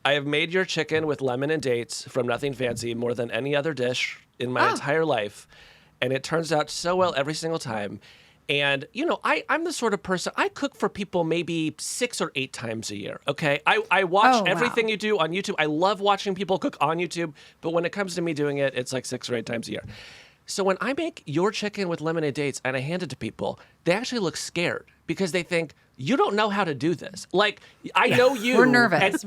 I have made your chicken with lemon and dates from Nothing Fancy more than any other dish in my entire life. And it turns out so well every single time. And, you know, I'm the sort of person, I cook for people maybe 6 or 8 times a year, okay? I watch everything you do on YouTube. I love watching people cook on YouTube. But when it comes to me doing it, it's like 6 or 8 times a year. So when I make your chicken with lemon and dates and I hand it to people, they actually look scared because they think, you don't know how to do this. Like, I know you. We're nervous.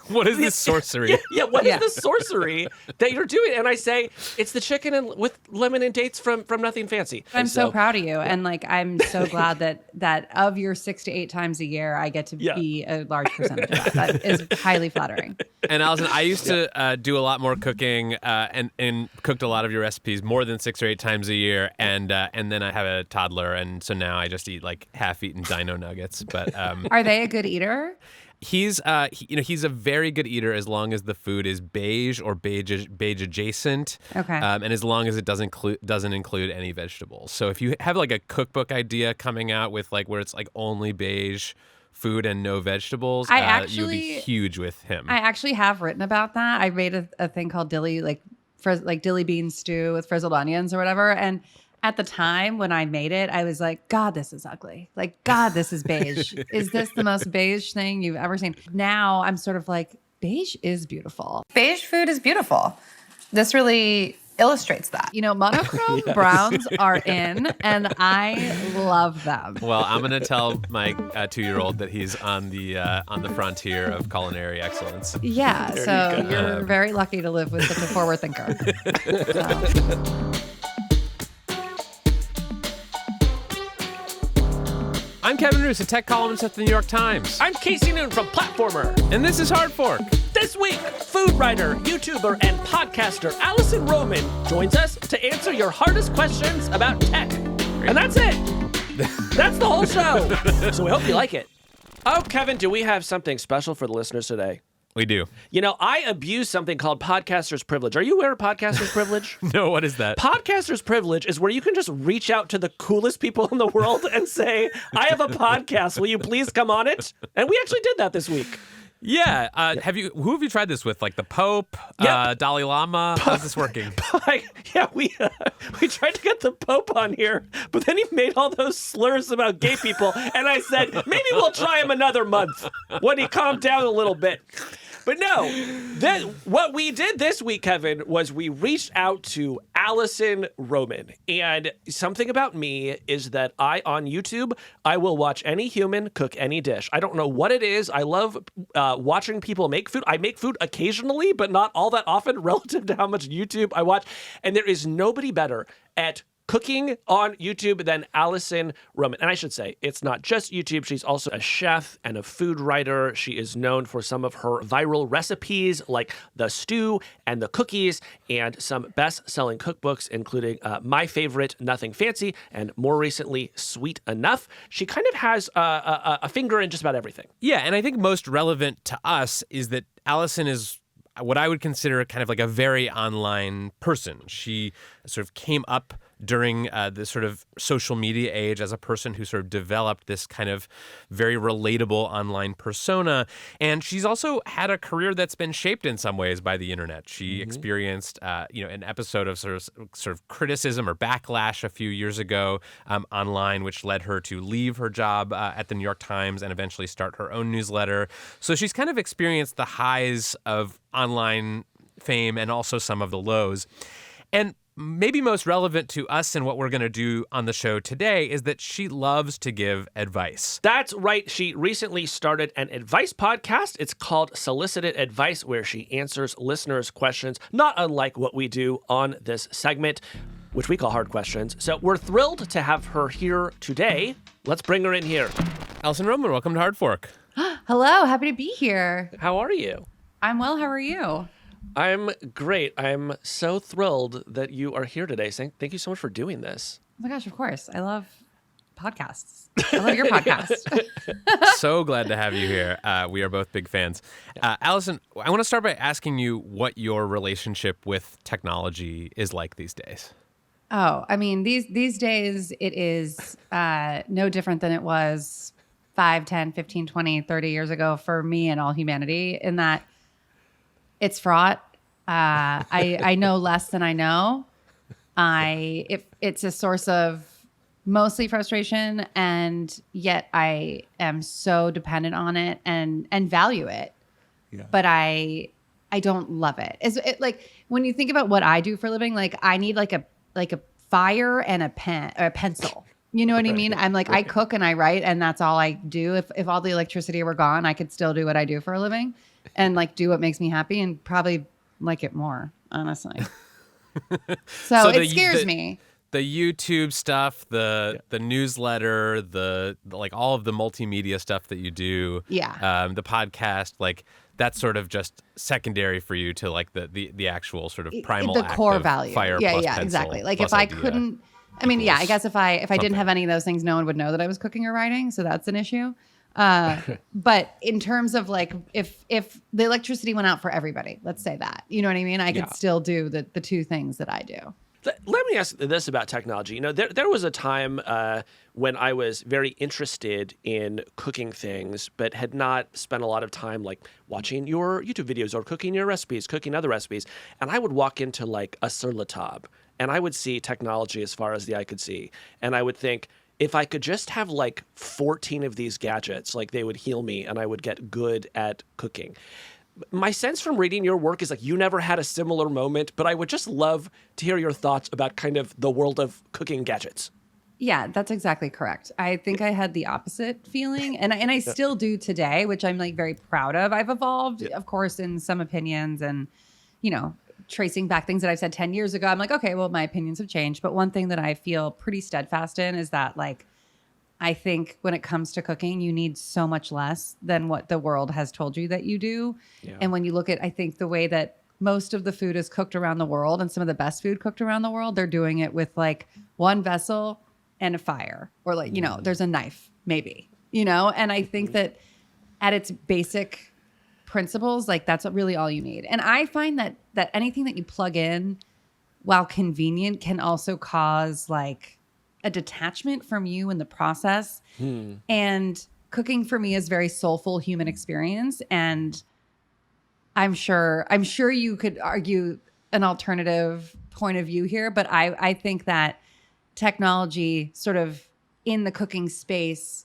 What is this sorcery? What is this sorcery that you're doing? And I say, it's the chicken with lemon and dates from Nothing Fancy. I'm so proud of you. And like, I'm so glad that of your 6 to 8 times a year, I get to be a large percentage of that. That is highly flattering. And Alison, I used to do a lot more cooking and cooked a lot of your recipes more than 6 or 8 times a year. And then I have a toddler. And so now I just eat like half-eaten dino nuggets. But are they a good eater? He's a very good eater as long as the food is beige or beige adjacent. Okay. And as long as it doesn't include any vegetables. So if you have like a cookbook idea coming out with like where it's like only beige food and no vegetables, you'll be huge with him. I actually have written about that. I made a thing called Dilly, like Dilly bean stew with frizzled onions or whatever. And at the time when I made it, I was like, God, this is ugly. Like, God, this is beige. Is this the most beige thing you've ever seen? Now I'm sort of like, beige is beautiful. Beige food is beautiful. This really illustrates that. You know, monochrome browns are in, and I love them. Well, I'm going to tell my 2-year-old that he's on the frontier of culinary excellence. Yeah, so you're very lucky to live with such a forward thinker. I'm Kevin Roose, a tech columnist at the New York Times. I'm Casey Noon from Platformer. And this is Hard Fork. This week, food writer, YouTuber, and podcaster Alison Roman joins us to answer your hardest questions about tech. And that's it. That's the whole show. So we hope you like it. Oh, Kevin, do we have something special for the listeners today? We do. You know, I abuse something called podcaster's privilege. Are you aware of podcaster's privilege? No, what is that? Podcaster's privilege is where you can just reach out to the coolest people in the world and say, I have a podcast. Will you please come on it? And we actually did that this week. Yeah. Who have you tried this with? Like the Pope, Dalai Lama? How's this working? We tried to get the Pope on here, but then he made all those slurs about gay people. And I said, maybe we'll try him another month when he calmed down a little bit. But no, what we did this week, Kevin, was we reached out to Alison Roman. And something about me is that on YouTube, I will watch any human cook any dish. I don't know what it is. I love watching people make food. I make food occasionally, but not all that often relative to how much YouTube I watch. And there is nobody better at cooking on YouTube than Alison Roman. And I should say, it's not just YouTube. She's also a chef and a food writer. She is known for some of her viral recipes like the stew and the cookies and some best-selling cookbooks, including my favorite, Nothing Fancy, and more recently, Sweet Enough. She kind of has a finger in just about everything. Yeah, and I think most relevant to us is that Alison is what I would consider kind of like a very online person. She sort of came up during the sort of social media age as a person who sort of developed this kind of very relatable online persona. And she's also had a career that's been shaped in some ways by the internet. She experienced, an episode of sort of criticism or backlash a few years ago online, which led her to leave her job at the New York Times and eventually start her own newsletter. So she's kind of experienced the highs of online fame and also some of the lows. And maybe most relevant to us and what we're going to do on the show today is that she loves to give advice. That's right. She recently started an advice podcast. It's called Solicited Advice, where she answers listeners' questions, not unlike what we do on this segment, which we call Hard Questions. So we're thrilled to have her here today. Let's bring her in here. Alison Roman, welcome to Hard Fork. Hello, happy to be here. How are you? I'm well, how are you? I'm great. I'm so thrilled that you are here today. Thank you so much for doing this. Oh my gosh, of course. I love podcasts. I love your podcast. So glad to have you here. We are both big fans. Alison, I want to start by asking you what your relationship with technology is like these days. Oh, I mean, these days it is no different than it was 5, 10, 15, 20, 30 years ago for me and all humanity, in that It's fraught. I know less than I know. It's a source of mostly frustration, and yet I am so dependent on it and value it. Yeah. But I don't love it. Like when you think about what I do for a living, like I need like a fire and a pen or a pencil. You know what I mean? I'm like, I cook and I write, and that's all I do. If all the electricity were gone, I could still do what I do for a living and like do what makes me happy and probably like it more, honestly. So it scares me. The YouTube stuff, the newsletter, the like all of the multimedia stuff that you do, the podcast, like that's sort of just secondary for you to like the actual sort of primal the act core of value. Fire Yeah, plus yeah, pencil exactly. Like plus if I idea couldn't, I mean, yeah, I equals guess if I didn't something. have any of those things, no one would know that I was cooking or writing. So that's an issue. But in terms of like, if the electricity went out for everybody, let's say that, you know what I mean? I could still do the two things that I do. Let me ask this about technology. You know, there was a time when I was very interested in cooking things, but had not spent a lot of time like watching your YouTube videos or cooking your recipes, cooking other recipes. And I would walk into like a sur la table, and I would see technology as far as the eye could see. And I would think, if I could just have like 14 of these gadgets, like they would heal me and I would get good at cooking. My sense from reading your work is like you never had a similar moment, but I would just love to hear your thoughts about kind of the world of cooking gadgets. Yeah, that's exactly correct. I think I had the opposite feeling, and I still do today, which I'm like very proud of. I've evolved, of course, in some opinions, and you know, tracing back things that I've said 10 years ago, I'm like, okay, well, my opinions have changed. But one thing that I feel pretty steadfast in is that like, I think when it comes to cooking, you need so much less than what the world has told you that you do. Yeah. And when you look at, I think the way that most of the food is cooked around the world and some of the best food cooked around the world, they're doing it with like one vessel and a fire, or like, you know, there's a knife maybe, you know? And I think that at its basic principles, like that's really all you need. And I find that anything that you plug in, while convenient, can also cause like a detachment from you in the process. And cooking for me is very soulful human experience. And I'm sure you could argue an alternative point of view here, but I think that technology sort of in the cooking space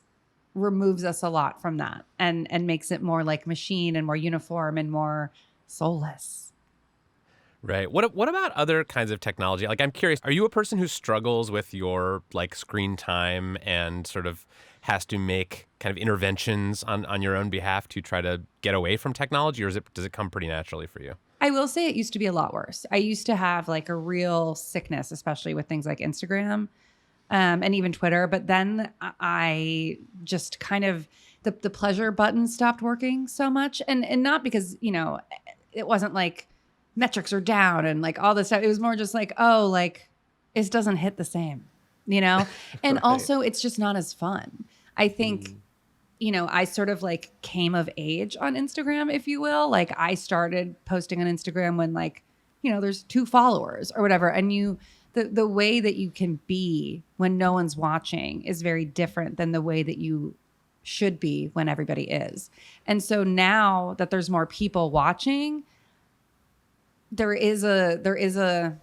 removes us a lot from that and makes it more like machine and more uniform and more soulless. Right. What about other kinds of technology? Like, I'm curious, are you a person who struggles with your like screen time and sort of has to make kind of interventions on your own behalf to try to get away from technology, or does it come pretty naturally for you? I will say it used to be a lot worse. I used to have like a real sickness, especially with things like Instagram and even Twitter. But then I just kind of, the pleasure button stopped working so much. And not because, you know, it wasn't like metrics are down and like all this stuff. It was more just like, oh, like it doesn't hit the same, you know? And also it's just not as fun. I think, you know, I sort of like came of age on Instagram, if you will. Like I started posting on Instagram when like, you know, there's 2 followers or whatever. And the way that you can be when no one's watching is very different than the way that you should be when everybody is. And so now that there's more people watching, there is a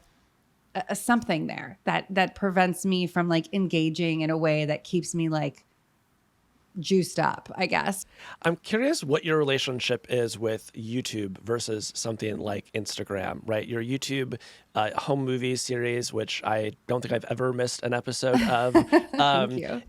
something there that prevents me from like engaging in a way that keeps me like juiced up, I guess. I'm curious what your relationship is with YouTube versus something like Instagram, right? Your YouTube home movies series, which I don't think I've ever missed an episode of,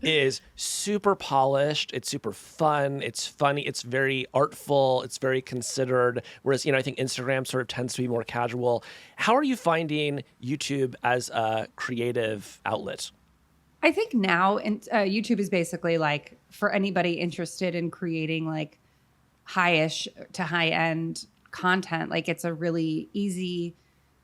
is super polished. It's super fun. It's funny. It's very artful. It's very considered. Whereas, you know, I think Instagram sort of tends to be more casual. How are you finding YouTube as a creative outlet? I think now YouTube is basically like for anybody interested in creating like high-ish to high-end content, like it's a really easy,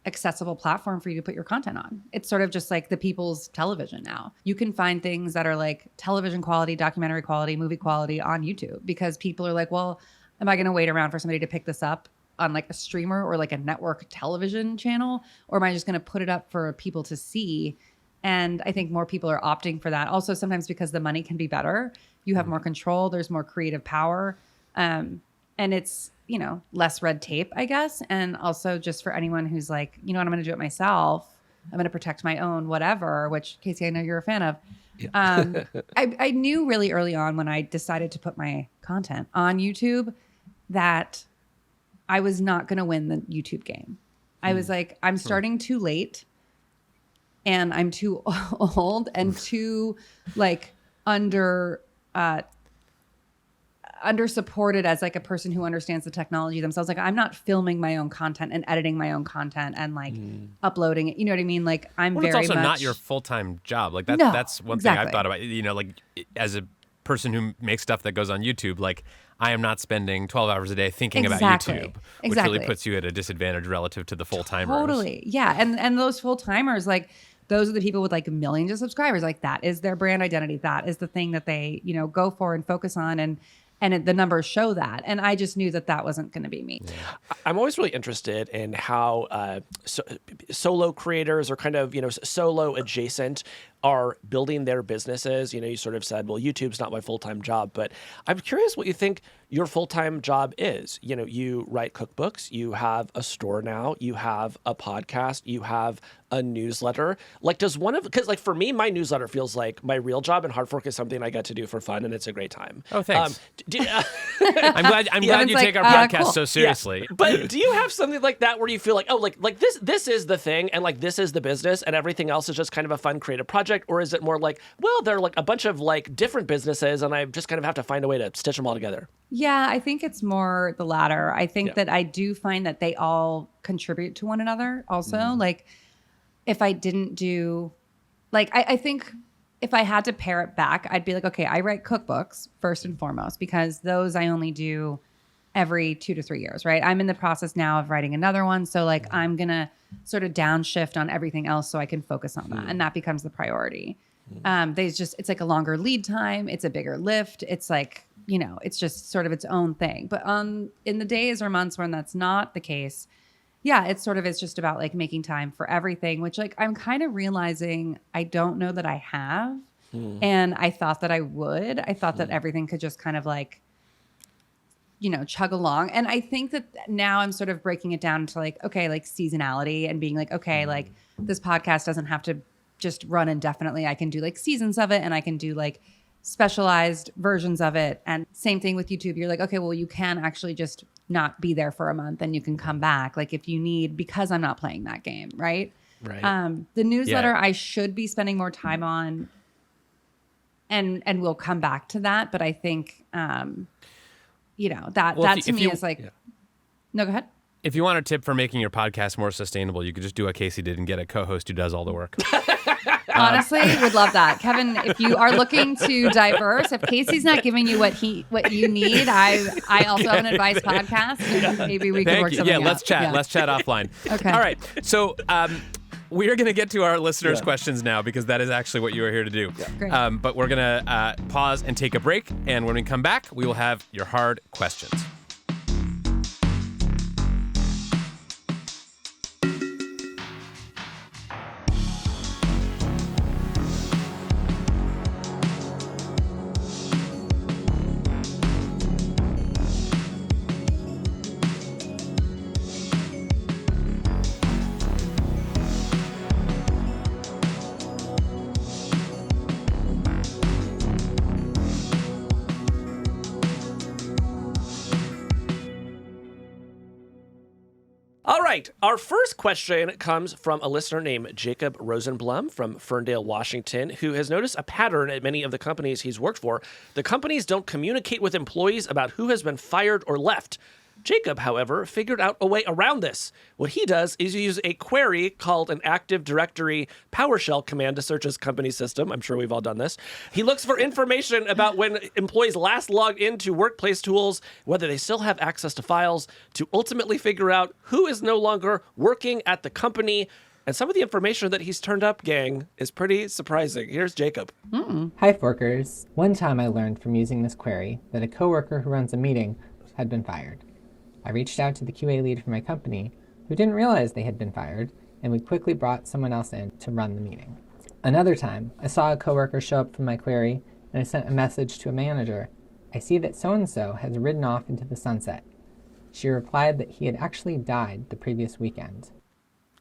accessible platform for you to put your content on. It's sort of just like the people's television now. You can find things that are like television quality, documentary quality, movie quality on YouTube because people are like, well, am I going to wait around for somebody to pick this up on like a streamer or like a network television channel? Or am I just going to put it up for people to see? And I think more people are opting for that. Also, sometimes because the money can be better, you have more control. There's more creative power. and it's, you know, less red tape, I guess. And also just for anyone who's like, you know what, I'm going to do it myself. I'm going to protect my own whatever, which Casey, I know you're a fan of. Yeah. I knew really early on when I decided to put my content on YouTube that I was not going to win the YouTube game. I was like, I'm starting too late and I'm too old and too like under supported as like a person who understands the technology themselves. Like I'm not filming my own content and editing my own content and like uploading it. You know what I mean? Like it's also not your full-time job. Like that's one thing I've thought about, you know, like as a person who makes stuff that goes on YouTube, like I am not spending 12 hours a day thinking about YouTube, which really puts you at a disadvantage relative to the full-timers. Totally. Yeah. And those full-timers, like those are the people with like millions of subscribers. Like that is their brand identity. That is the thing that they, you know, go for and focus on. And the numbers show that. And I just knew that wasn't going to be me. I'm always really interested in how solo creators or kind of, you know, solo adjacent are building their businesses. You know, you sort of said, well, YouTube's not my full-time job, but I'm curious what you think your full-time job is. You know, you write cookbooks, you have a store now, you have a podcast, you have a newsletter. Like because like for me, my newsletter feels like my real job, and Hard Fork is something I get to do for fun and it's a great time. Oh, thanks. I'm glad you take our podcast so seriously. Yeah. But do you have something like that where you feel like, oh, like this is the thing and like this is the business and everything else is just kind of a fun creative project? Or is it more like, well, they're like a bunch of like different businesses and I just kind of have to find a way to stitch them all together? Yeah, I think it's more the latter. I think that I do find that they all contribute to one another also. Like if I didn't do, like, I think if I had to pare it back, I'd be like, okay, I write cookbooks first and foremost, because those I only do every 2 to 3 years, right? I'm in the process now of writing another one. So like, I'm going to sort of downshift on everything else so I can focus on that. And that becomes the priority. It's like a longer lead time. It's a bigger lift. It's like, you know, it's just sort of its own thing. But in the days or months when that's not the case, yeah, it's just about like making time for everything, which like I'm kind of realizing I don't know that I have. And I thought that I would. I thought that everything could just kind of like, you know, chug along. And I think that now I'm sort of breaking it down to like, okay, like seasonality and being like, okay, like this podcast doesn't have to just run indefinitely. I can do like seasons of it and I can do like specialized versions of it. And same thing with YouTube. You're like, okay, well, you can actually just not be there for a month and you can come back like if you need, because I'm not playing that game. Right. The newsletter I should be spending more time on, and we'll come back to that. But I think, you know, that to me is like, no, go ahead. If you want a tip for making your podcast more sustainable, you could just do what Casey did and get a co-host who does all the work. Honestly, would love that. Kevin, if you are looking to diverse, if Casey's not giving you what you need, I also have an advice podcast. And maybe we can work something out. Let's chat. Yeah. Let's chat offline. Okay. All right. So we are going to get to our listeners' questions now, because that is actually what you are here to do. Yeah. Great. But we're going to pause and take a break. And when we come back, we will have your hard questions. All right. Our first question comes from a listener named Jacob Rosenblum from Ferndale, Washington, who has noticed a pattern at many of the companies he's worked for. The companies don't communicate with employees about who has been fired or left. Jacob, however, figured out a way around this. What he does is use a query called an Active Directory PowerShell command to search his company system. I'm sure we've all done this. He looks for information about when employees last logged into workplace tools, whether they still have access to files, to ultimately figure out who is no longer working at the company. And some of the information that he's turned up, gang, is pretty surprising. Here's Jacob. Hi, Forkers. One time I learned from using this query that a coworker who runs a meeting had been fired. I reached out to the QA lead for my company, who didn't realize they had been fired, and we quickly brought someone else in to run the meeting. Another time, I saw a coworker show up from my query, and I sent a message to a manager I see that so-and-so has ridden off into the sunset. She replied that he had actually died the previous weekend.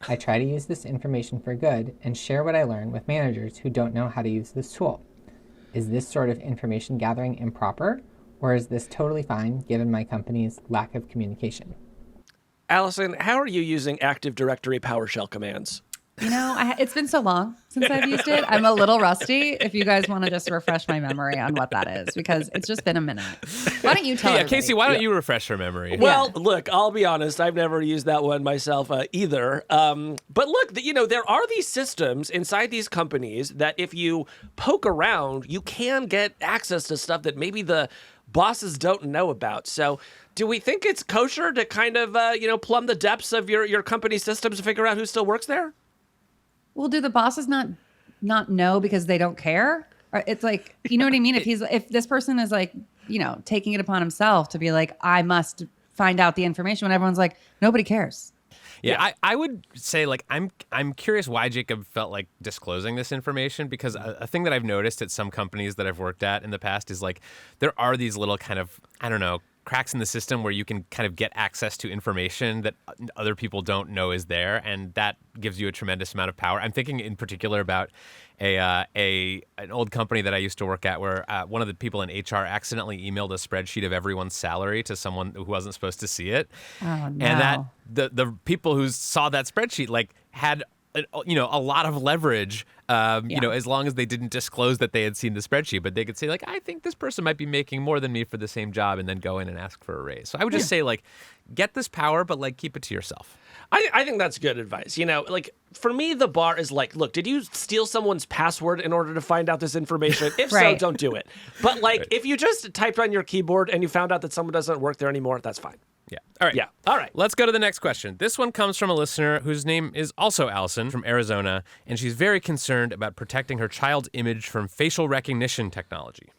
I try to use this information for good and share what I learn with managers who don't know how to use this tool. Is this sort of information gathering improper, or is this totally fine given my company's lack of communication? Alison, how are you using Active Directory PowerShell commands? It's been so long since I've used it. I'm a little rusty. If you guys want to just refresh my memory on what that is, because it's just been a minute. Why don't you tell everybody? Casey, why don't you refresh her memory? Well, look, I'll be honest. I've never used that one myself either. But look, there are these systems inside these companies that if you poke around, you can get access to stuff that maybe the bosses don't know about. So do we think it's kosher to kind of, plumb the depths of your company systems to figure out who still works there? Well, do the bosses not know because they don't care? Or it's like, you know what I mean? If this person is like, taking it upon himself to be like, I must find out the information, when everyone's like, nobody cares. Yeah, I would say, like, I'm curious why Jacob felt like disclosing this information, because a thing that I've noticed at some companies that I've worked at in the past is, like, there are these little kind of, I don't know, cracks in the system where you can kind of get access to information that other people don't know is there, and that gives you a tremendous amount of power. I'm thinking in particular about an old company that I used to work at where one of the people in HR accidentally emailed a spreadsheet of everyone's salary to someone who wasn't supposed to see it. Oh, no. And that the people who saw that spreadsheet had a lot of leverage, as long as they didn't disclose that they had seen the spreadsheet, but they could say, like, I think this person might be making more than me for the same job, and then go in and ask for a raise. So I would just say, like, get this power, but, like, keep it to yourself. I think that's good advice. Like, for me, the bar is like, look, did you steal someone's password in order to find out this information? If so, don't do it. But, like, if you just typed on your keyboard and you found out that someone doesn't work there anymore, that's fine. Yeah. All right. Yeah. All right. Let's go to the next question. This one comes from a listener whose name is also Allison from Arizona, and she's very concerned about protecting her child's image from facial recognition technology.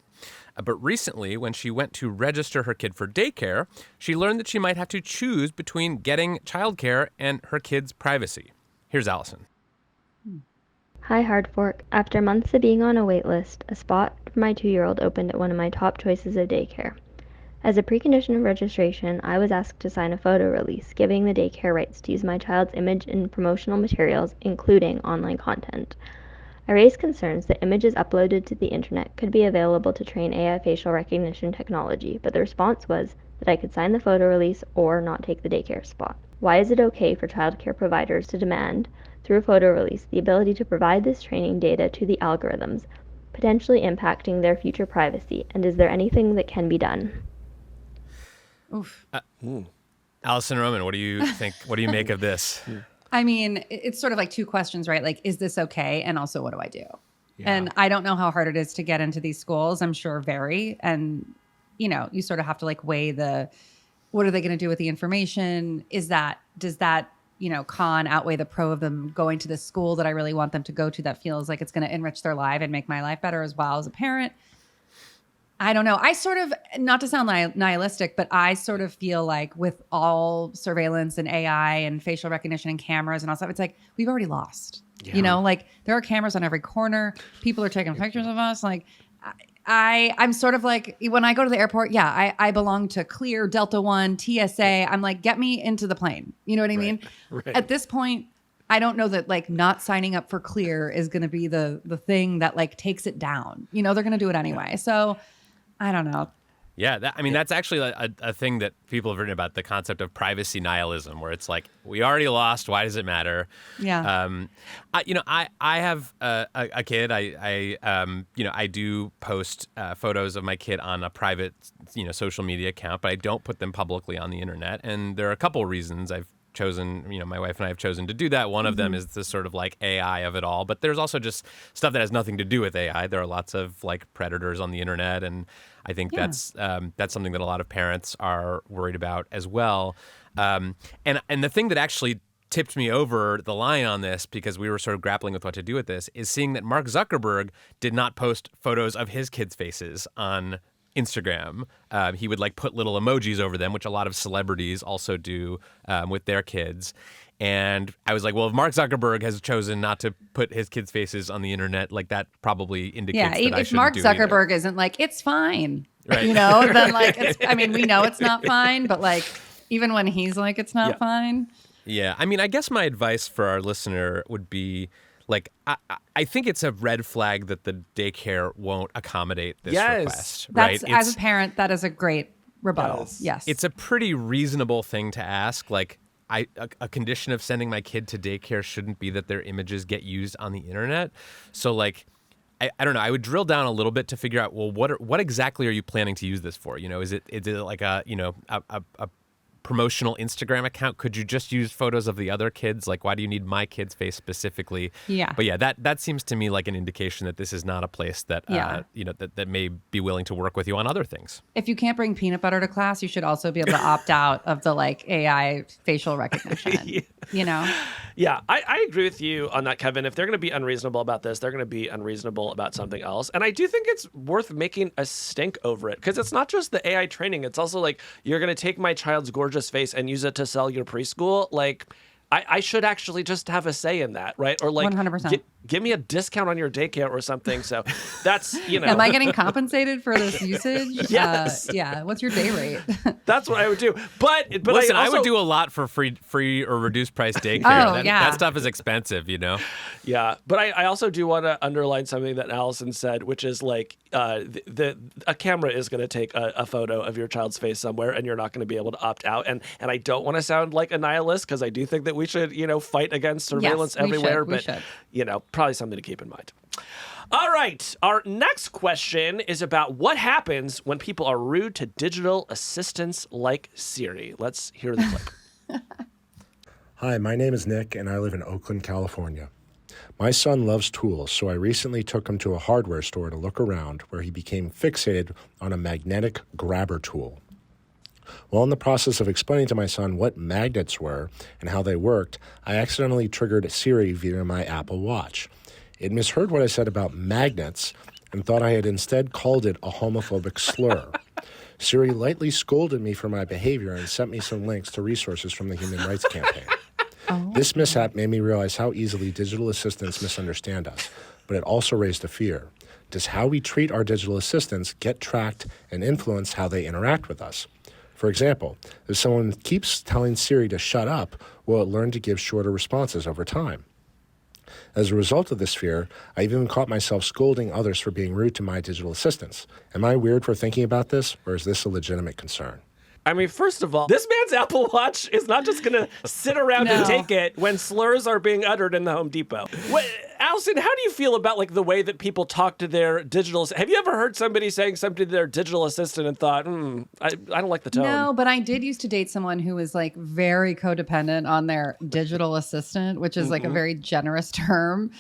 But recently, when she went to register her kid for daycare, she learned that she might have to choose between getting childcare and her kid's privacy. Here's Allison. Hi, Hard Fork. After months of being on a wait list, a spot for my 2-year-old opened at one of my top choices of daycare. As a precondition of registration, I was asked to sign a photo release, giving the daycare rights to use my child's image in promotional materials, including online content. I raised concerns that images uploaded to the internet could be available to train AI facial recognition technology, but the response was that I could sign the photo release or not take the daycare spot. Why is it okay for childcare providers to demand, through a photo release, the ability to provide this training data to the algorithms, potentially impacting their future privacy, and is there anything that can be done? Oof. Alison Roman, what do you think? What do you make of this? I mean, it's sort of like two questions, right? Like, is this okay? And also, what do I do? Yeah. And I don't know how hard it is to get into these schools. I'm sure very. And, you sort of have to like weigh what are they going to do with the information? Does that, con outweigh the pro of them going to this school that I really want them to go to that feels like it's going to enrich their life and make my life better as well as a parent? I don't know. I sort of, not to sound nihilistic, but I sort of feel like with all surveillance and AI and facial recognition and cameras and all stuff, it's like we've already lost. Yeah. Like there are cameras on every corner. People are taking pictures of us. Like I'm sort of like, when I go to the airport, I belong to Clear, Delta One, TSA. I'm like, get me into the plane. You know what I mean? Right. At this point, I don't know that like not signing up for Clear is going to be the thing that like takes it down. They're going to do it anyway. Yeah. So I don't know. Yeah, that's actually a thing that people have written about, the concept of privacy nihilism, where it's like, we already lost. Why does it matter? Yeah. I have a kid. I do post photos of my kid on a private, social media account, but I don't put them publicly on the internet. And there are a couple reasons I've chosen, my wife and I have chosen to do that. One of them is the sort of like AI of it all, but there's also just stuff that has nothing to do with AI. There are lots of like predators on the internet, and I think that's something that a lot of parents are worried about as well. And the thing that actually tipped me over the line on this, because we were sort of grappling with what to do with this, is seeing that Mark Zuckerberg did not post photos of his kids' faces on Instagram. He would like put little emojis over them, which a lot of celebrities also do with their kids. And I was like, well, if Mark Zuckerberg has chosen not to put his kids' faces on the internet, like that probably indicates Yeah, that I if shouldn't Mark do Zuckerberg either. isn't like, it's fine, Right. then like, we know it's not fine, but like, even when he's like, it's not fine. Yeah, I mean, I guess my advice for our listener would be, like, I think it's a red flag that the daycare won't accommodate this request, right? As a parent, that is a great rebuttal. Yes. It's a pretty reasonable thing to ask. Like, a condition of sending my kid to daycare shouldn't be that their images get used on the internet. So, like, I don't know. I would drill down a little bit to figure out, well, what exactly are you planning to use this for? You know, is it like a promotional Instagram account? Could you just use photos of the other kids? Like, why do you need my kid's face specifically? Yeah. But yeah, that seems to me like an indication that this is not a place that that may be willing to work with you on other things. If you can't bring peanut butter to class, you should also be able to opt out of the like AI facial recognition. You know? Yeah, I agree with you on that, Kevin. If they're going to be unreasonable about this, they're going to be unreasonable about something else. And I do think it's worth making a stink over it, because it's not just the AI training. It's also like, you're going to take my child's gorgeous face and use it to sell your preschool. Like, I should actually just have a say in that, right? Or like, 100%. Give me a discount on your daycare or something. So that's, Am I getting compensated for this usage? Yes. Yeah. What's your day rate? That's what I would do. But Listen, I would do a lot for free or reduced price daycare. That stuff is expensive, you know? Yeah. But I also do want to underline something that Alison said, which is like, a camera is going to take a photo of your child's face somewhere, and you're not going to be able to opt out. And I don't want to sound like a nihilist, because I do think that we should, fight against surveillance everywhere. We should. Probably something to keep in mind. All right. Our next question is about what happens when people are rude to digital assistants like Siri. Let's hear the clip. Hi, my name is Nick, and I live in Oakland, California. My son loves tools, so I recently took him to a hardware store to look around, where he became fixated on a magnetic grabber tool. While in the process of explaining to my son what magnets were and how they worked, I accidentally triggered Siri via my Apple Watch. It misheard what I said about magnets and thought I had instead called it a homophobic slur. Siri lightly scolded me for my behavior and sent me some links to resources from the Human Rights Campaign. This mishap made me realize how easily digital assistants misunderstand us, but it also raised a fear. Does how we treat our digital assistants get tracked and influence how they interact with us? For example, if someone keeps telling Siri to shut up, will it learn to give shorter responses over time? As a result of this fear, I even caught myself scolding others for being rude to my digital assistants. Am I weird for thinking about this, or is this a legitimate concern? I mean, first of all, this man's Apple Watch is not just going to sit around and take it when slurs are being uttered in the Home Depot. Alison, how do you feel about like the way that people talk to their digital? Have you ever heard somebody saying something to their digital assistant and thought, I don't like the tone? No, but I did used to date someone who was like very codependent on their digital assistant, which is like a very generous term.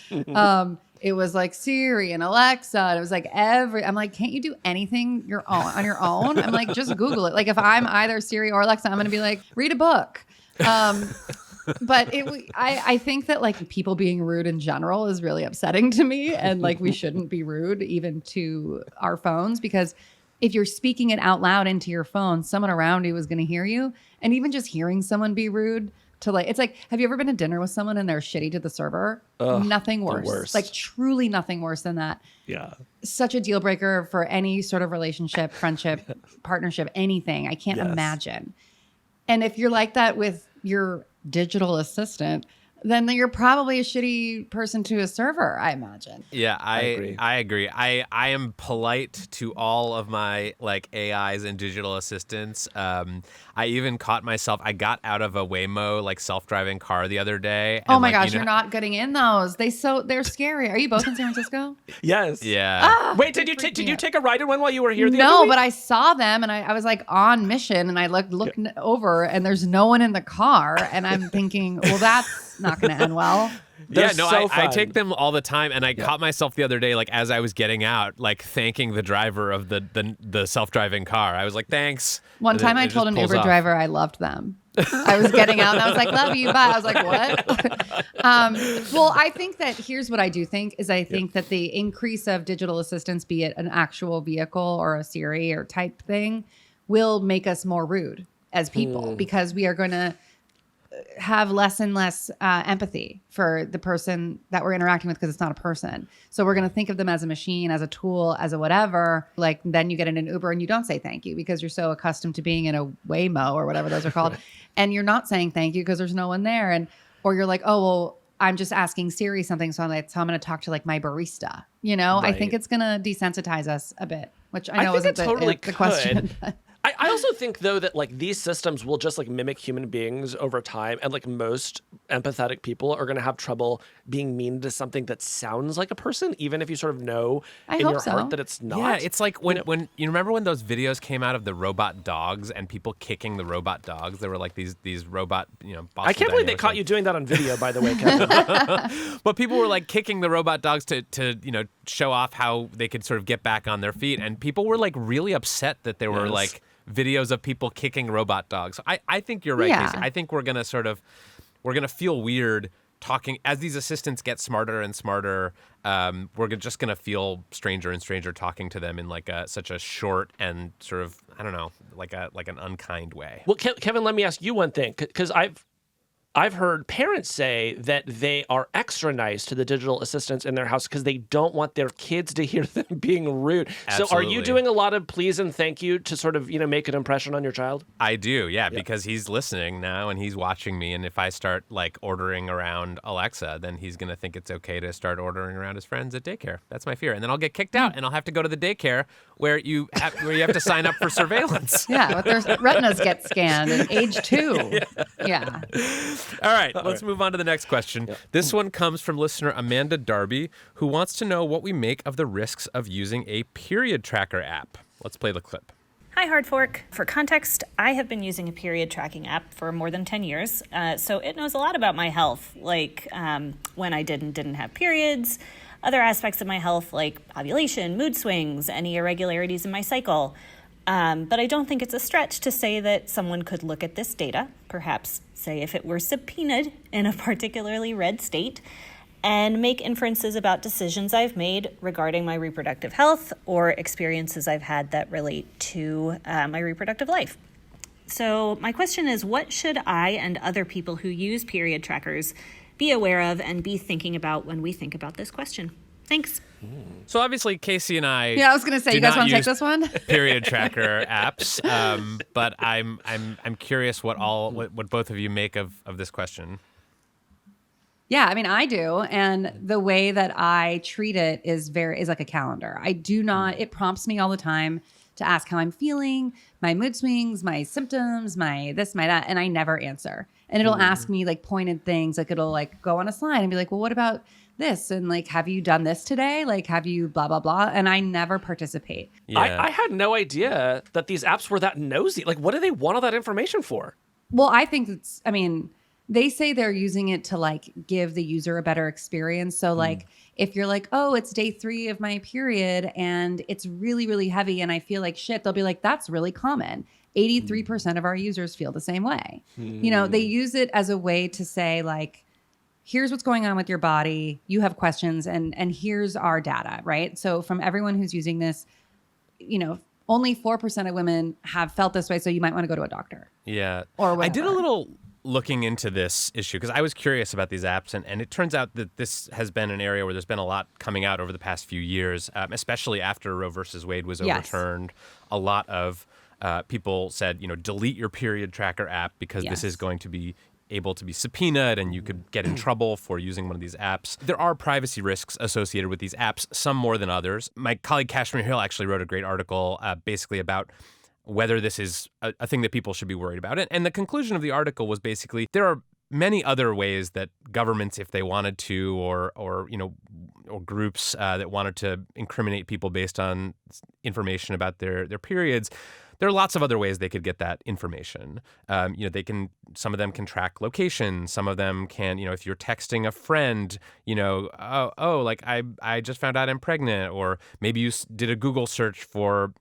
It was like Siri and Alexa. And it was like I'm like, can't you do anything on your own? I'm like, just Google it. Like if I'm either Siri or Alexa, I'm going to be like, read a book. But I think that like people being rude in general is really upsetting to me. And like, we shouldn't be rude even to our phones, because if you're speaking it out loud into your phone, someone around you is going to hear you. And even just hearing someone be rude to like, it's like, have you ever been to dinner with someone and they're shitty to the server? Nothing worse. Like truly nothing worse than that. Yeah. Such a deal breaker for any sort of relationship, friendship, partnership, anything. I can't imagine. And if you're like that with your digital assistant, then you're probably a shitty person to a server, I imagine. Yeah, I agree. I am polite to all of my like AIs and digital assistants. I even caught myself. I got out of a Waymo like self-driving car the other day. Oh my gosh, you're not getting in those. They're scary. Are you both in San Francisco? Yes. Yeah. Wait, did you take a ride in one while you were here the other No, week? but I saw them and I was like on mission, and I looked over and there's no one in the car, and I'm thinking, well, that's not going to end well. They're Yeah, no, so I fun. take them all the time, and I caught myself the other day, like as I was getting out, like thanking the driver of the self-driving car. I was like, thanks. One And time it I just told an pulls Uber off. driver I loved them. I was getting out and I was like, love you, bye. I was like, what? Well, I think that here's what I do think is I think that the increase of digital assistants, be it an actual vehicle or a Siri or type thing, will make us more rude as people because we are going to have less and less empathy for the person that we're interacting with because it's not a person. So we're going to think of them as a machine, as a tool, as a whatever. Like then you get in an Uber and you don't say thank you because you're so accustomed to being in a Waymo or whatever those are called. And you're not saying thank you because there's no one there. And or you're like, oh, well, I'm just asking Siri something. So I'm going to talk to like my barista. You know, I think it's going to desensitize us a bit, which I know isn't the question. I also think, though, that like these systems will just like mimic human beings over time. And like most empathetic people are going to have trouble being mean to something that sounds like a person, even if you sort of know in your heart that it's not. Yeah, it's like when you remember when those videos came out of the robot dogs and people kicking the robot dogs? There were like these robot, Boston I can't believe they caught you doing that on video, by the way, Kevin. But people were like kicking the robot dogs to show off how they could sort of get back on their feet. And people were like really upset that there were like videos of people kicking robot dogs. I think you're right, Casey. I think we're going to feel weird talking as these assistants get smarter and smarter. We're just going to feel stranger and stranger talking to them in like such a short and sort of, I don't know, like an unkind way. Well, Kevin, let me ask you one thing, because I've heard parents say that they are extra nice to the digital assistants in their house because they don't want their kids to hear them being rude. Absolutely. So are you doing a lot of please and thank you to sort of, make an impression on your child? I do, yeah, because he's listening now and he's watching me. And if I start like ordering around Alexa, then he's going to think it's okay to start ordering around his friends at daycare. That's my fear. And then I'll get kicked out and I'll have to go to the daycare where you have to sign up for surveillance. Yeah, but their retinas get scanned at age 2. Yeah. All right, let's move on to the next question. Yeah. This one comes from listener Amanda Darby, who wants to know what we make of the risks of using a period tracker app. Let's play the clip. Hi, Hard Fork. For context, I have been using a period tracking app for more than 10 years, so it knows a lot about my health, like when I did and didn't have periods, other aspects of my health like ovulation, mood swings, any irregularities in my cycle. But I don't think it's a stretch to say that someone could look at this data, perhaps say if it were subpoenaed in a particularly red state, and make inferences about decisions I've made regarding my reproductive health or experiences I've had that relate to my reproductive life. So my question is, what should I and other people who use period trackers be aware of and be thinking about when we think about this question? Thanks. So obviously, Casey and I. Yeah, I was going to say, you guys want to take this one? Period tracker apps, but I'm curious what both of you make of this question. Yeah, I mean, I do, and the way that I treat it is like a calendar. I do not. It prompts me all the time to ask how I'm feeling, my mood swings, my symptoms, my this, my that, and I never answer. And it'll ask me like pointed things, like it'll like go on a slide and be like, well, what about this? And like, have you done this today? Like, have you blah, blah, blah? And I never participate. Yeah. I had no idea that these apps were that nosy. Like, what do they want all that information for? Well, I think they say they're using it to like give the user a better experience. So like, if you're like, oh, it's day 3 of my period and it's really, really heavy and I feel like shit, they'll be like, that's really common. 83% of our users feel the same way. They use it as a way to say like, here's what's going on with your body. You have questions and here's our data, right? So from everyone who's using this, only 4% of women have felt this way. So you might want to go to a doctor. Yeah. Or whatever. I did a little looking into this issue because I was curious about these apps. And it turns out that this has been an area where there's been a lot coming out over the past few years, especially after Roe versus Wade was overturned. A lot of people said, delete your period tracker app because this is going to be able to be subpoenaed and you could get in trouble for using one of these apps. There are privacy risks associated with these apps, some more than others. My colleague Kashmir Hill actually wrote a great article basically about whether this is a thing that people should be worried about. And the conclusion of the article was basically there are many other ways that governments, if they wanted to, or groups that wanted to incriminate people based on information about their periods, there are lots of other ways they could get that information. Some of them can track location. Some of them can, if you're texting a friend, like I just found out I'm pregnant, or maybe you did a Google search for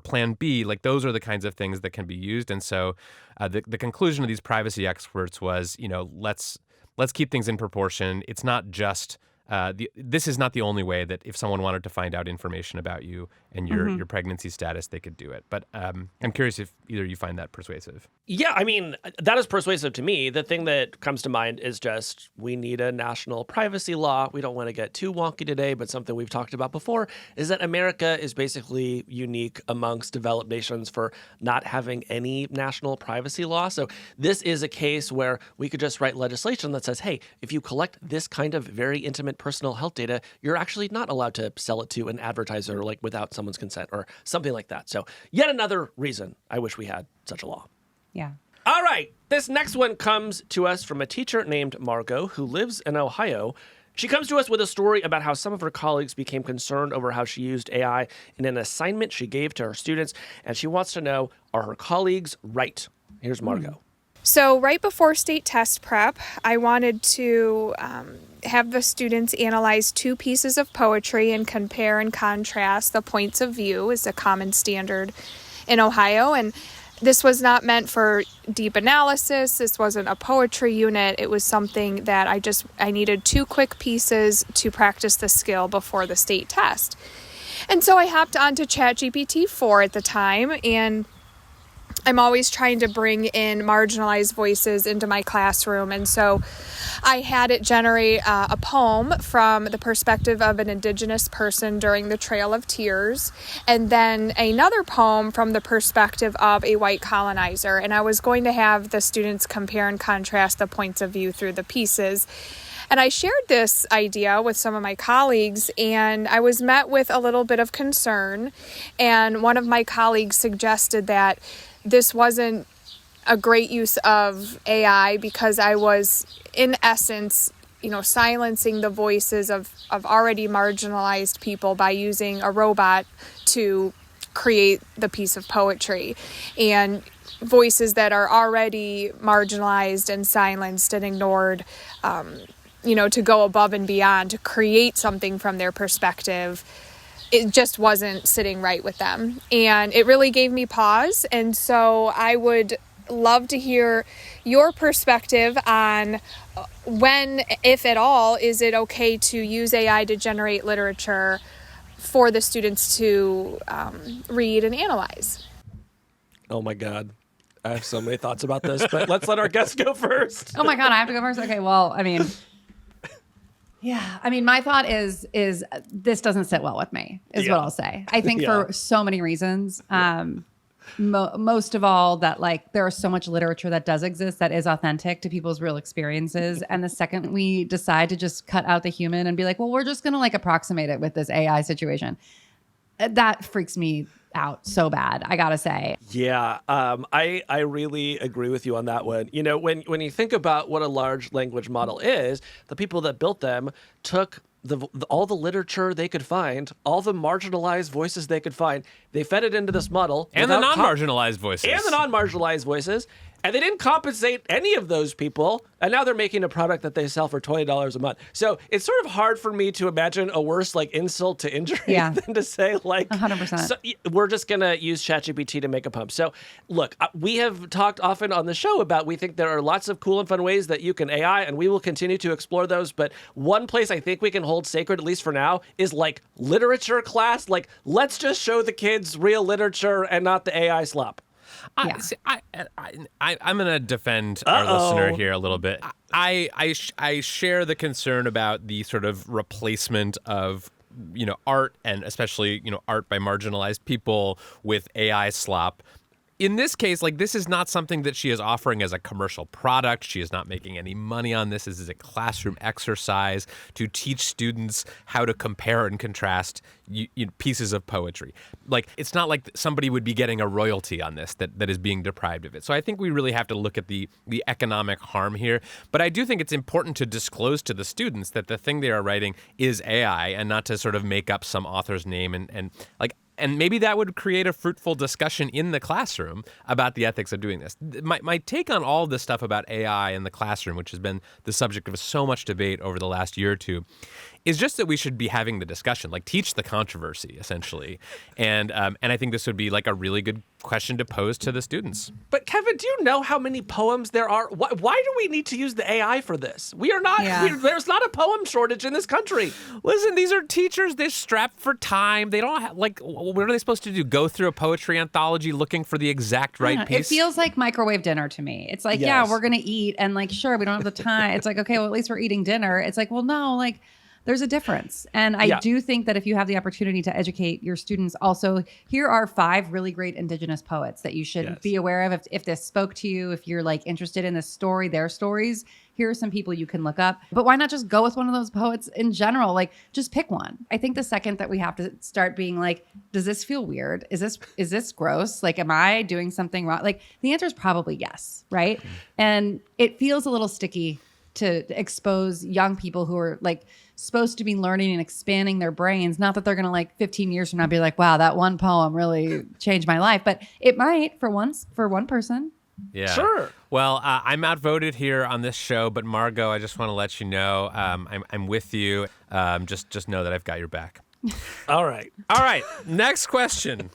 Plan B. Like those are the kinds of things that can be used. And so the conclusion of these privacy experts was, let's keep things in proportion. It's not just this is not the only way that if someone wanted to find out information about you and your pregnancy status, they could do it. But I'm curious if either you find that persuasive. Yeah, I mean, that is persuasive to me. The thing that comes to mind is just we need a national privacy law. We don't want to get too wonky today, but something we've talked about before is that America is basically unique amongst developed nations for not having any national privacy law. So this is a case where we could just write legislation that says, hey, if you collect this kind of very intimate personal health data, you're actually not allowed to sell it to an advertiser like without someone's consent or something like that. So yet another reason I wish we had such a law. Yeah. All right. This next one comes to us from a teacher named Margot who lives in Ohio. She comes to us with a story about how some of her colleagues became concerned over how she used AI in an assignment she gave to her students, and she wants to know, are her colleagues right? Here's Margot. So right before state test prep, I wanted to have the students analyze 2 pieces of poetry and compare and contrast the points of view is a common standard in Ohio. And this was not meant for deep analysis. This wasn't a poetry unit. It was something that I needed 2 quick pieces to practice the skill before the state test. And so I hopped onto ChatGPT 4 at the time, and I'm always trying to bring in marginalized voices into my classroom. And so I had it generate a poem from the perspective of an Indigenous person during the Trail of Tears, and then another poem from the perspective of a white colonizer. And I was going to have the students compare and contrast the points of view through the pieces. And I shared this idea with some of my colleagues, and I was met with a little bit of concern. And one of my colleagues suggested that this wasn't a great use of AI because I was, in essence, silencing the voices of already marginalized people by using a robot to create the piece of poetry. And voices that are already marginalized and silenced and ignored, to go above and beyond to create something from their perspective, it just wasn't sitting right with them. And it really gave me pause. And so I would love to hear your perspective on when, if at all, is it okay to use AI to generate literature for the students to read and analyze? Oh my God. I have so many thoughts about this, but let's let our guests go first. Oh my God, I have to go first? Okay, well, my thought is this doesn't sit well with me, is what I'll say. I think for so many reasons. Most of all, that there is so much literature that does exist that is authentic to people's real experiences. And the second we decide to just cut out the human and be like, well, we're just going to approximate it with this AI situation, that freaks me out so bad, I gotta say. Yeah, I really agree with you on that one. When you think about what a large language model is, the people that built them took all the literature they could find, all the marginalized voices they could find. They fed it into this model. And the non-marginalized voices. And the non-marginalized voices. And they didn't compensate any of those people. And now they're making a product that they sell for $20 a month. So it's sort of hard for me to imagine a worse insult to injury than to say 100%. So we're just going to use ChatGPT to make a pump. So look, we have talked often on the show about we think there are lots of cool and fun ways that you can AI, and we will continue to explore those. But one place I think we can hold sacred, at least for now, is literature class. Let's just show the kids real literature and not the AI slop. I'm going to defend our listener here a little bit. I share the concern about the sort of replacement of art, and especially art by marginalized people, with AI slop. In this case, this is not something that she is offering as a commercial product. She is not making any money on this. This is a classroom exercise to teach students how to compare and contrast pieces of poetry. It's not like somebody would be getting a royalty on this that is being deprived of it. So I think we really have to look at the economic harm here. But I do think it's important to disclose to the students that the thing they are writing is AI, and not to sort of make up some author's name and maybe that would create a fruitful discussion in the classroom about the ethics of doing this. My take on all this stuff about AI in the classroom, which has been the subject of so much debate over the last year or two, is just that we should be having the discussion, like teach the controversy, essentially. And I think this would be like a really good question to pose to the students. But Kevin, do you know how many poems there are? Why do we need to use the AI for this? We are not. There's not a poem shortage in this country. Listen, these are teachers. They're strapped for time. They don't have, like, what are they supposed to do? Go through a poetry anthology looking for the exact right piece? It feels like microwave dinner to me. It's like, yeah, we're going to eat. And like, sure, we don't have the time. It's like, okay, well, at least we're eating dinner. It's like, well, no, like, there's a difference. And I do think that if you have the opportunity to educate your students, also, here are 5 really great Indigenous poets that you should be aware of. If this spoke to you, if you're like interested in this story, their stories, here are some people you can look up. But why not just go with one of those poets in general? Like, just pick one. I think the second that we have to start being like, does this feel weird? Is this gross? Like, am I doing something wrong? Like, the answer is probably yes, right? And it feels a little sticky to expose young people who are like supposed to be learning and expanding their brains. Not that they're going to like 15 years from now be like, wow, that one poem really changed my life. But it might for one person. Yeah. Sure. Well, I'm outvoted here on this show, but Margot, I just want to let you know I'm with you. Just know that I've got your back. All right. Next question.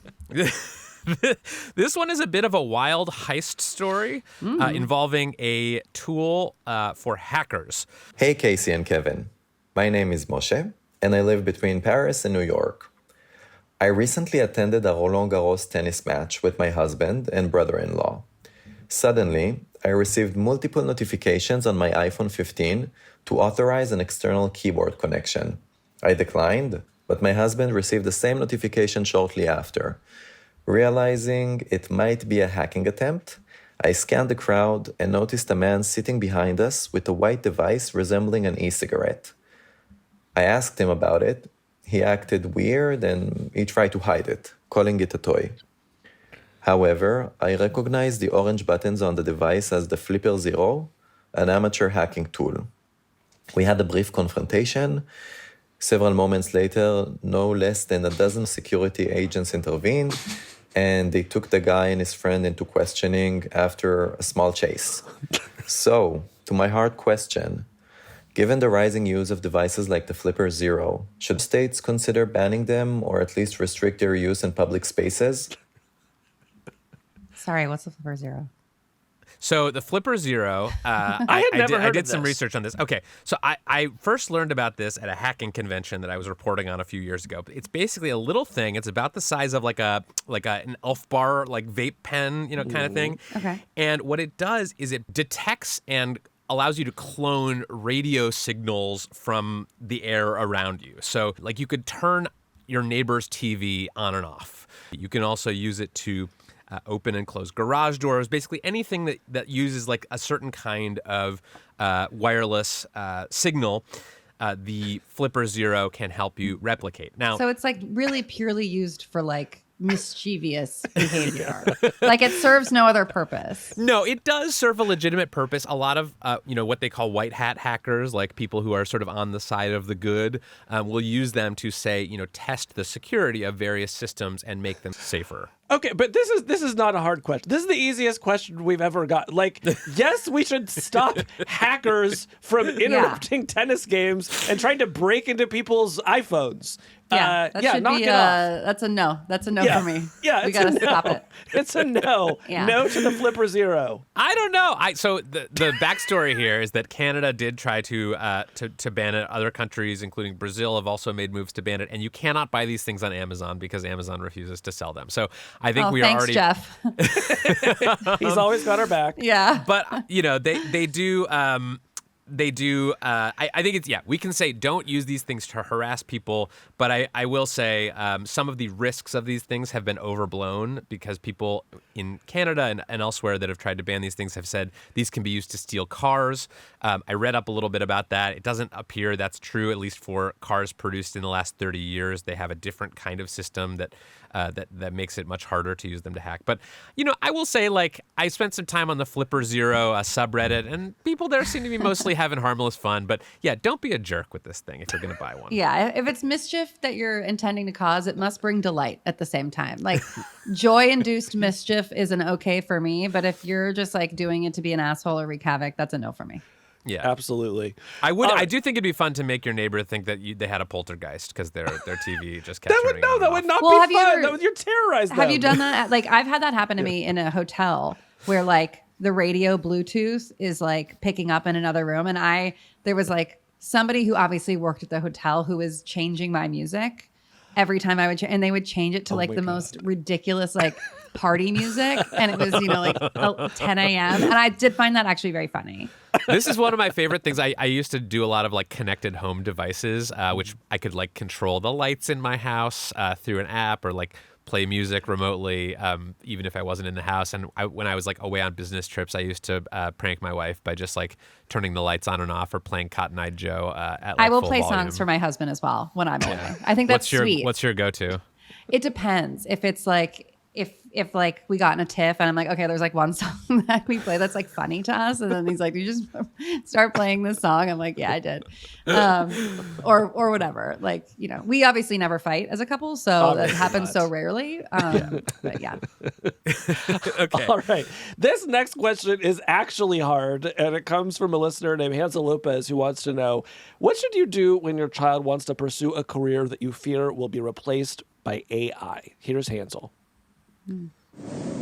This one is a bit of a wild heist story involving a tool for hackers. Hey, Casey and Kevin. My name is Moshe, and I live between Paris and New York. I recently attended a Roland Garros tennis match with my husband and brother-in-law. Suddenly, I received multiple notifications on my iPhone 15 to authorize an external keyboard connection. I declined, but my husband received the same notification shortly after. Realizing it might be a hacking attempt, I scanned the crowd and noticed a man sitting behind us with a white device resembling an e-cigarette. I asked him about it. He acted weird and he tried to hide it, calling it a toy. However, I recognized the orange buttons on the device as the Flipper Zero, an amateur hacking tool. We had a brief confrontation. Several moments later, no less than a dozen security agents intervened, and they took the guy and his friend into questioning after a small chase. So, to my hard question, given the rising use of devices like the Flipper Zero, should states consider banning them or at least restrict their use in public spaces? Sorry, what's the Flipper Zero? So the Flipper Zero, I did some research on this. Okay, so I first learned about this at a hacking convention that I was reporting on a few years ago. It's basically a little thing. It's about the size of like an Elf bar, like vape pen, kind of thing. Okay. And what it does is it detects and allows you to clone radio signals from the air around you. So like you could turn your neighbor's TV on and off. You can also use it to open and close garage doors, basically anything that uses like a certain kind of wireless signal, the Flipper Zero can help you replicate. Now, so it's like really purely used for like mischievous behavior. Like it serves no other purpose. No, it does serve a legitimate purpose. A lot of, what they call white hat hackers, like people who are sort of on the side of the good, will use them to say, test the security of various systems and make them safer. Okay, but this is not a hard question. This is the easiest question we've ever got. Like, yes, we should stop hackers from interrupting tennis games and trying to break into people's iPhones. That should knock be it off. That's a no. That's a no for me. Yeah, we gotta stop it. It's a no. No to the Flipper Zero. I don't know. So the backstory here is that Canada did try to ban it. Other countries, including Brazil, have also made moves to ban it. And you cannot buy these things on Amazon because Amazon refuses to sell them. So I think we are thanks, already. Jeff. He's always got our back. Yeah. But they do. They do. I think it's, we can say don't use these things to harass people. But I will say some of the risks of these things have been overblown because people in Canada and elsewhere that have tried to ban these things have said these can be used to steal cars. I read up a little bit about that. It doesn't appear that's true, at least for cars produced in the last 30 years. They have a different kind of system that makes it much harder to use them to hack. But, I will say, like, I spent some time on the Flipper Zero subreddit, and people there seem to be mostly having harmless fun. But, don't be a jerk with this thing if you're going to buy one. Yeah, if it's mischief that you're intending to cause, it must bring delight at the same time. Like, joy-induced mischief is an okay for me, but if you're just, like, doing it to be an asshole or wreak havoc, that's a no for me. Yeah, absolutely. I do think it'd be fun to make your neighbor think that they had a poltergeist because their TV just kept turning on and that off. would not Well, be fun. You're terrorized. Have you done that? Like, I've had that happen to me in a hotel where like the radio Bluetooth is like picking up in another room, and there was like somebody who obviously worked at the hotel who was changing my music every time I would, and they would change it to like the most ridiculous like party music, and it was like 10 a.m. and I did find that actually very funny. This is one of my favorite things. I used to do a lot of like connected home devices, which I could like control the lights in my house through an app or like play music remotely, even if I wasn't in the house. And when I was like away on business trips, I used to prank my wife by just like turning the lights on and off or playing Cotton Eye Joe at like I will full play volume. songs for my husband as well when I'm away. I think that's sweet. What's your go-to? It depends. If it's like if like we got in a tiff and I'm like, okay, there's like one song that we play that's like funny to us, and then he's like, you just start playing this song. I'm like, yeah, I did, or whatever. Like, we obviously never fight as a couple, so that happens so rarely. But yeah. Okay. All right. This next question is actually hard, and it comes from a listener named Hansel Lopez who wants to know, what should you do when your child wants to pursue a career that you fear will be replaced by AI? Here's Hansel.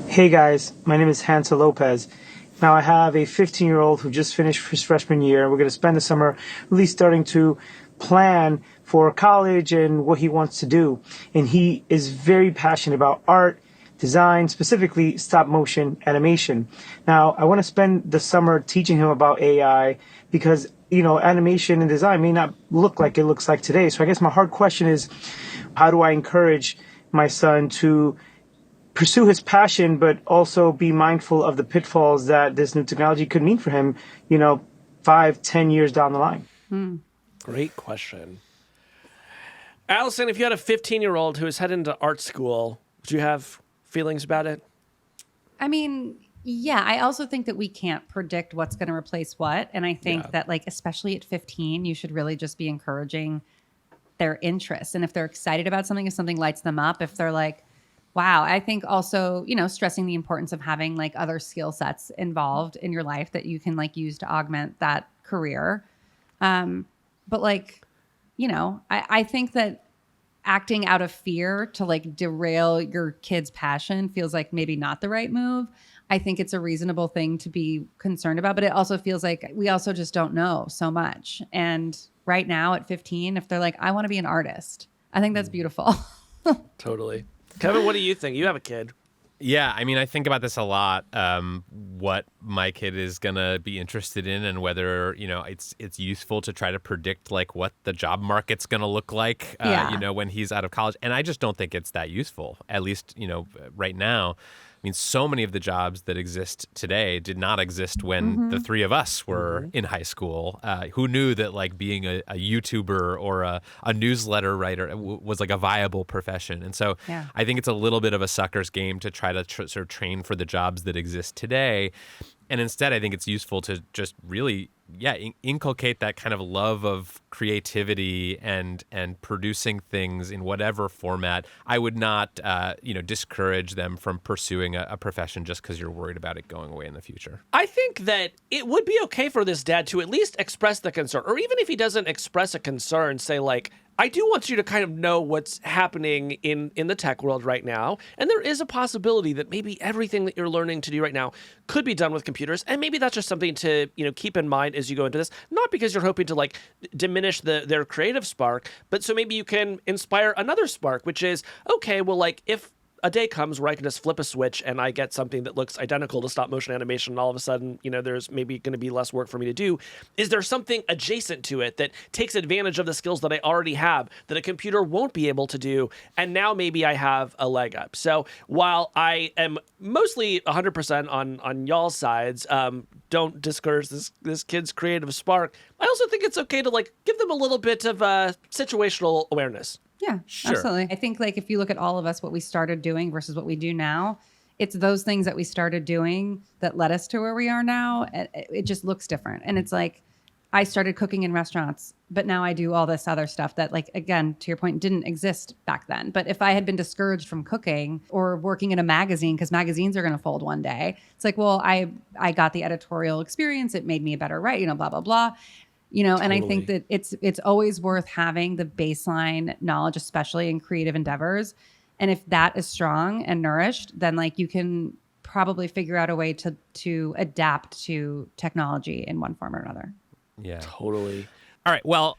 Hey guys, my name is Hansel Lopez. Now I have a 15-year-old who just finished his freshman year. We're going to spend the summer really starting to plan for college and what he wants to do. And he is very passionate about art, design, specifically stop motion animation. Now I want to spend the summer teaching him about AI because, animation and design may not look like it looks like today. So I guess my hard question is, how do I encourage my son to pursue his passion, but also be mindful of the pitfalls that this new technology could mean for him, 5-10 years down the line? Great question. Alison, if you had a 15-year-old who is heading into art school, would you have feelings about it? I mean, yeah, I also think that we can't predict what's going to replace what. And I think that, like, especially at 15, you should really just be encouraging their interests. And if they're excited about something, if something lights them up, if they're like, wow, I think also, stressing the importance of having like other skill sets involved in your life that you can like use to augment that career. But like, I think that acting out of fear to like derail your kid's passion feels like maybe not the right move. I think it's a reasonable thing to be concerned about, but it also feels like we also just don't know so much. And right now at 15, if they're like, I want to be an artist, I think that's beautiful. Totally. Kevin, what do you think? You have a kid. Yeah, I mean, I think about this a lot, what my kid is going to be interested in and whether, it's useful to try to predict like what the job market's going to look like, when he's out of college. And I just don't think it's that useful, at least, right now. I mean, so many of the jobs that exist today did not exist when the three of us were in high school. Who knew that like being a YouTuber or a newsletter writer was like a viable profession? And so I think it's a little bit of a sucker's game to try to sort of train for the jobs that exist today. And instead, I think it's useful to just really, inculcate that kind of love of creativity and producing things in whatever format. I would not, discourage them from pursuing a profession just because you're worried about it going away in the future. I think that it would be okay for this dad to at least express the concern, or even if he doesn't express a concern, say like, I do want you to kind of know what's happening in the tech world right now. And there is a possibility that maybe everything that you're learning to do right now could be done with computers. And maybe that's just something to, keep in mind as you go into this, not because you're hoping to like diminish their creative spark, but so maybe you can inspire another spark, which is, okay, well, like if a day comes where I can just flip a switch and I get something that looks identical to stop motion animation, and all of a sudden, there's maybe going to be less work for me to do. Is there something adjacent to it that takes advantage of the skills that I already have that a computer won't be able to do? And now maybe I have a leg up. So while I am mostly 100% on y'all's sides, don't discourage this kid's creative spark, I also think it's okay to like give them a little bit of situational awareness. Yeah, Sure. Absolutely. I think like if you look at all of us, what we started doing versus what we do now, it's those things that we started doing that led us to where we are now. It just looks different. And it's like, I started cooking in restaurants, but now I do all this other stuff that, like, again, to your point, didn't exist back then. But if I had been discouraged from cooking or working in a magazine, because magazines are going to fold one day, it's like, well, I got the editorial experience. It made me a better writer, blah, blah, blah. And I think that it's always worth having the baseline knowledge, especially in creative endeavors. And if that is strong and nourished, then like you can probably figure out a way to adapt to technology in one form or another. Yeah, totally. All right. Well,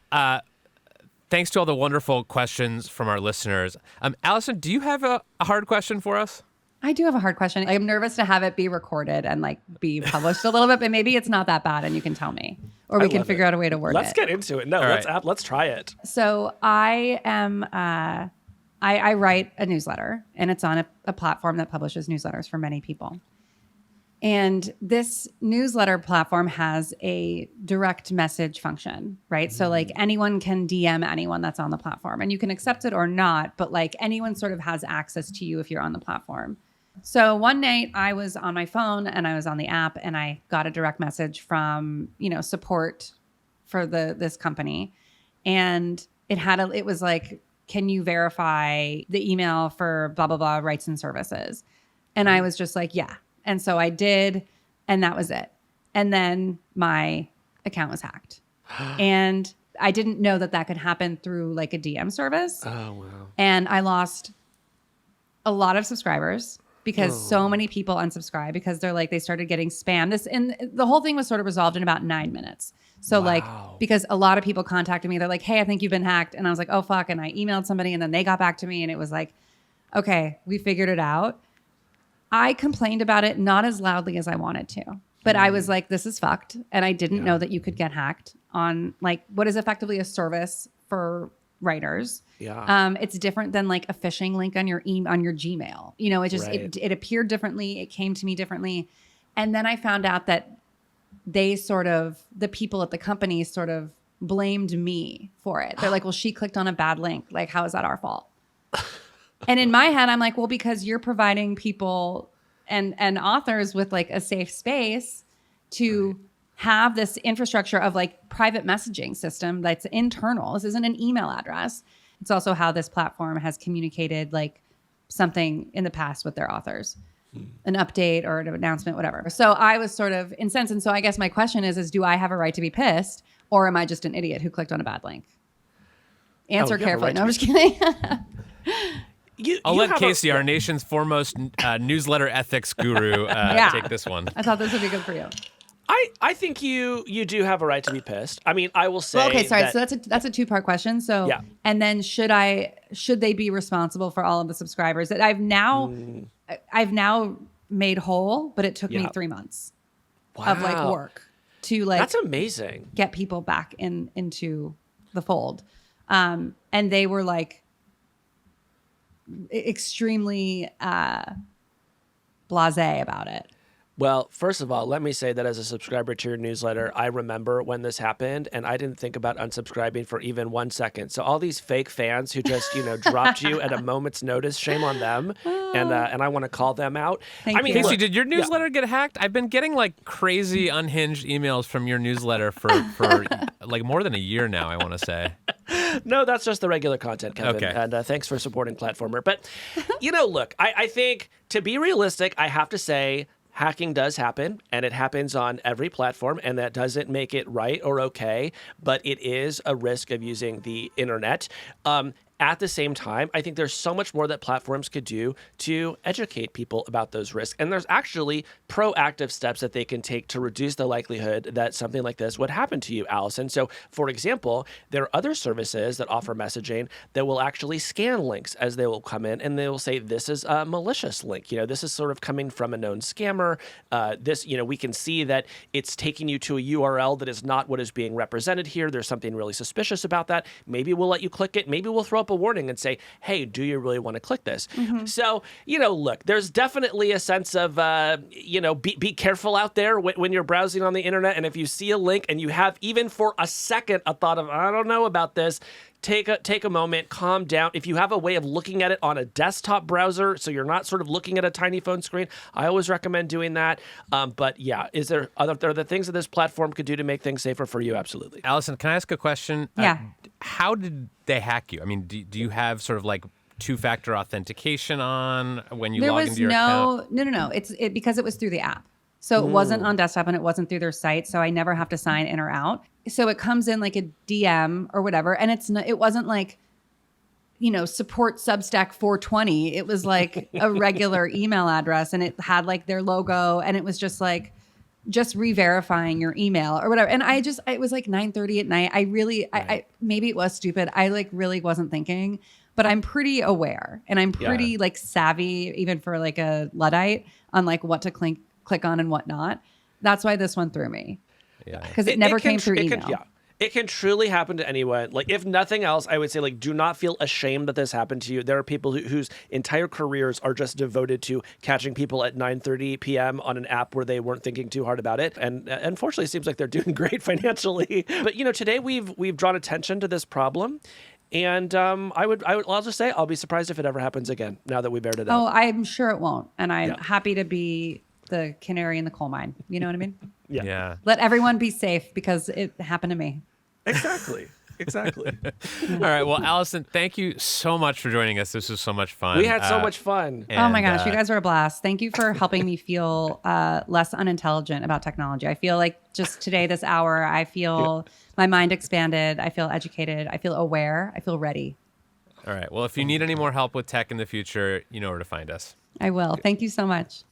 thanks to all the wonderful questions from our listeners. Alison, do you have a hard question for us? I do have a hard question. I'm nervous to have it be recorded and like be published a little bit, but maybe it's not that bad and you can tell me, or we can figure out a way to word it. Let's get into it. No, let's try it. So I am, I write a newsletter, and it's on a platform that publishes newsletters for many people. And this newsletter platform has a direct message function, right? So like anyone can DM anyone that's on the platform, and you can accept it or not, but like anyone sort of has access to you if you're on the platform. So one night I was on my phone and I was on the app, and I got a direct message from, support for this company. And it was like, can you verify the email for blah, blah, blah, rights and services? And I was just like, yeah. And so I did, and that was it. And then my account was hacked. And I didn't know that could happen through like a DM service. Oh, wow. And I lost a lot of subscribers because so many people unsubscribed because they started getting spam. And the whole thing was sort of resolved in about 9 minutes. So because a lot of people contacted me, they're like, hey, I think you've been hacked. And I was like, oh, fuck. And I emailed somebody, and then they got back to me, and it was like, okay, we figured it out. I complained about it, not as loudly as I wanted to, but I was like, this is fucked. And I didn't know that you could get hacked on like what is effectively a service for writers. Yeah. It's different than like a phishing link on your on your Gmail. It just, it appeared differently. It came to me differently. And then I found out that the people at the company sort of blamed me for it. They're like, well, she clicked on a bad link. Like, how is that our fault? And in my head, I'm like, well, because you're providing people and authors with like a safe space to have this infrastructure of like private messaging system that's internal. This isn't an email address. It's also how this platform has communicated like something in the past with their authors, an update or an announcement, whatever. So I was sort of incensed. And so I guess my question is do I have a right to be pissed, or am I just an idiot who clicked on a bad link? Answer carefully. No, I'm just kidding. I'll let Casey, our nation's foremost newsletter ethics guru, take this one. I thought this would be good for you. I think you do have a right to be pissed. I mean, I will say. Well, okay, sorry. So that's a 2-part question. So, and then should they be responsible for all of the subscribers that I've now made whole, but it took me 3 months of like work to like. That's amazing. Get people back into the fold, and they were like extremely blasé about it. Well, first of all, let me say that as a subscriber to your newsletter, I remember when this happened, and I didn't think about unsubscribing for even 1 second. So all these fake fans who just, dropped you at a moment's notice, shame on them. And I want to call them out. Thank you. Casey, did your newsletter get hacked? I've been getting like crazy unhinged emails from your newsletter for like more than a year now, I want to say. No, that's just the regular content, Kevin. Okay. And thanks for supporting Platformer. But, look, I think to be realistic, I have to say, hacking does happen, and it happens on every platform, and that doesn't make it right or okay, but it is a risk of using the internet. At the same time, I think there's so much more that platforms could do to educate people about those risks. And there's actually proactive steps that they can take to reduce the likelihood that something like this would happen to you, Alison. So, for example, there are other services that offer messaging that will actually scan links as they will come in, and they will say, this is a malicious link. This is sort of coming from a known scammer. We can see that it's taking you to a URL that is not what is being represented here. There's something really suspicious about that. Maybe we'll let you click it. Maybe we'll throw up a warning and say, hey, do you really want to click this? Mm-hmm. So, look, there's definitely a sense of, be careful out there when you're browsing on the internet. And if you see a link and you have even for a second a thought of, I don't know about this, take a moment, calm down. If you have a way of looking at it on a desktop browser, so you're not sort of looking at a tiny phone screen, I always recommend doing that. But yeah, are there things that this platform could do to make things safer for you? Absolutely. Allison, can I ask a question? Yeah. How did they hack you? I mean, do you have sort of like two-factor authentication on when you log into your account? No. It's because it was through the app. So it wasn't on desktop and it wasn't through their site. So I never have to sign in or out. So it comes in like a DM or whatever. And it wasn't like, support Substack 420. It was like a regular email address, and it had like their logo, and it was just like, just re-verifying your email or whatever. And it was like 9:30 at night. I maybe it was stupid. I like really wasn't thinking, but I'm pretty aware, and I'm pretty like savvy, even for like a Luddite, on like what to click on and what not. That's why this one threw me. Yeah. Because it never came through email. It can truly happen to anyone. Like, if nothing else, I would say, like, do not feel ashamed that this happened to you. There are people whose entire careers are just devoted to catching people at 9:30 p.m. on an app where they weren't thinking too hard about it. And unfortunately, it seems like they're doing great financially. But, today we've drawn attention to this problem. And I'll just say, I'll be surprised if it ever happens again now that we've aired it out. Oh, I'm sure it won't. And I'm happy to be the canary in the coal mine. You know what I mean? Yeah. Let everyone be safe, because it happened to me. Exactly. All right. Well, Alison, thank you so much for joining us. This was so much fun. We had so much fun. Oh my gosh, you guys were a blast. Thank you for helping me feel less unintelligent about technology. I feel like just today, this hour, I feel my mind expanded. I feel educated. I feel aware. I feel ready. All right. Well, if you need any more help with tech in the future, you know where to find us. I will. Thank you so much.